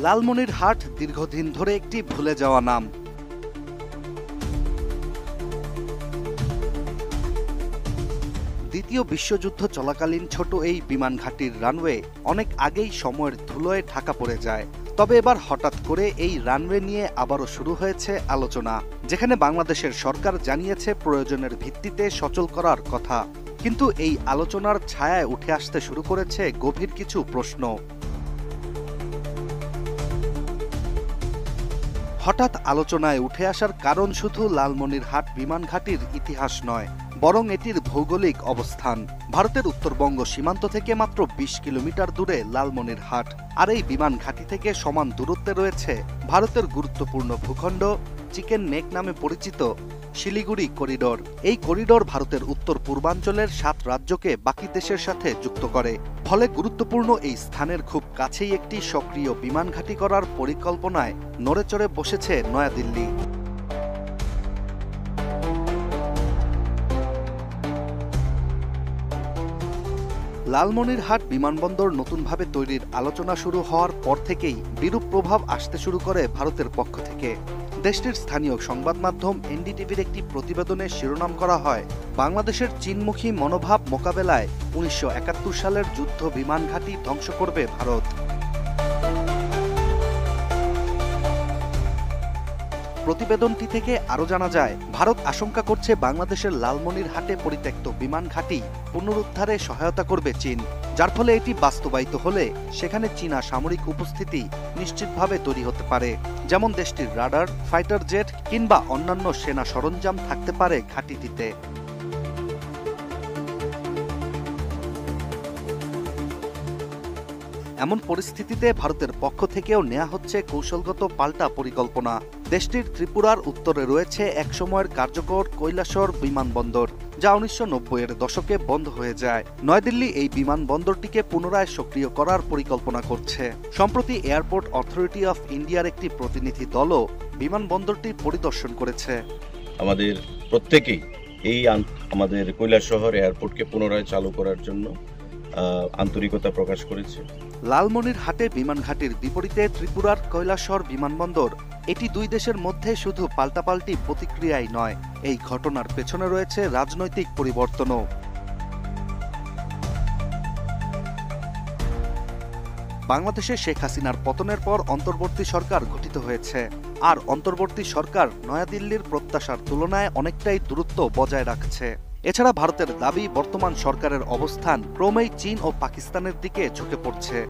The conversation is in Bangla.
লালমনিরহাট দীর্ঘদিন ধরে একটি ভুলে যাওয়া নাম। দ্বিতীয় বিশ্বযুদ্ধ চলাকালীন ছোট এই বিমান ঘাঁটির রানওয়ে অনেক আগেই সময়ের ধুলোয় ঢাকা পড়ে যায়। তবে এবার হঠাৎ করে এই রানওয়ে নিয়ে আবারও শুরু হয়েছে আলোচনা, যেখানে বাংলাদেশের সরকার জানিয়েছে প্রয়োজনের ভিত্তিতে সচল করার কথা। কিন্তু এই আলোচনার ছায়ায় উঠে আসতে শুরু করেছে গভীর কিছু প্রশ্ন। হঠাৎ আলোচনায় উঠে আসার কারণ শুধু লালমনিরহাট বিমান ঘাঁটির ইতিহাস নয়, বরং এটির ভৌগোলিক অবস্থান। ভারতের উত্তরবঙ্গ সীমান্ত থেকে মাত্র ২০ কিলোমিটার দূরে লালমনিরহাট, আর এই বিমান ঘাঁটি থেকে সমান দূরত্বে রয়েছে ভারতের গুরুত্বপূর্ণ ভূখণ্ড চিকেন নেক নামে পরিচিত শিলিগুড়ি করিডোর। এই করিডোর ভারতের উত্তর পূর্বাঞ্চলের ৭ রাজ্যকে বাকি দেশের সাথে যুক্ত করে। ফলে গুরুত্বপূর্ণ এই স্থানের খুব কাছেই একটি সক্রিয় বিমান ঘাঁটি করার পরিকল্পনায় নড়েচড়ে বসেছে নয়াদিল্লি। লালমনিরহাট বিমানবন্দর নতুনভাবে তৈরির আলোচনা শুরু হওয়ার পর থেকেই বিরূপ প্রভাব আসতে শুরু করে ভারতের পক্ষ থেকে। দেশটির স্থানীয় সংবাদ মাধ্যম এনডিটিভির একটি প্রতিবেদনে শিরোনাম করা হয়, বাংলাদেশের চীনমুখী মনোভাব মোকাবেলায় ১৯৭১ সালের যুদ্ধ বিমান ঘাঁটি ধ্বংস করবে ভারত। প্রতিবেদনটি থেকে আরও জানা যায়, ভারত আশঙ্কা করছে বাংলাদেশের লালমনিরহাটে পরিত্যক্ত বিমান ঘাঁটি পুনরুদ্ধারে সহায়তা করবে চীন, যার ফলে এটি বাস্তবায়িত হলে সেখানে চীনা সামরিক উপস্থিতি নিশ্চিতভাবে তৈরি হতে পারে। যেমন দেশটির রাডার, ফাইটার জেট কিংবা অন্যান্য সেনা সরঞ্জাম থাকতে পারে ঘাঁটিটিতে। এমন পরিস্থিতিতে ভারতের পক্ষ থেকেও নেওয়া হচ্ছে কৌশলগত পাল্টা পরিকল্পনা। দেশটির ত্রিপুরার উত্তরে রয়েছে একসময়ের কার্যকর কৈলাসহর বিমানবন্দর, যা ১৯৯০-এর দশকে বন্ধ হয়ে যায়। নয়াদিল্লি এই বিমানবন্দরটিকে পুনরায় সক্রিয় করার পরিকল্পনা করছে। সম্প্রতি এয়ারপোর্ট অথরিটি অফ ইন্ডিয়ার একটি প্রতিনিধি দলও বিমানবন্দরটি পরিদর্শন করেছে। আমাদের প্রত্যেকেই এই আমাদের কৈলাসহর এয়ারপোর্টকে পুনরায় চালু করার জন্য আন্তরিকতা প্রকাশ করেছে। লালমনিরহাটে বিমান ঘাঁটির বিপরীতে ত্রিপুরার কৈলাসহর বিমানবন্দর, এটি দুই দেশের মধ্যে শুধু পাল্টাপাল্টি প্রতিক্রিয়াই নয়, এই ঘটনার পেছনে রয়েছে রাজনৈতিক পরিবর্তনও। বাংলাদেশে শেখ হাসিনার পতনের পর অন্তর্বর্তী সরকার গঠিত হয়েছে, আর অন্তর্বর্তী সরকার নয়াদিল্লির প্রত্যাশার তুলনায় অনেকটাই দূরত্ব বজায় রাখছে। এছাড়া ভারতের দাবি, বর্তমান সরকারের অবস্থান ক্রমেই চীন ও পাকিস্তানের দিকে ঝুঁকে পড়ছে।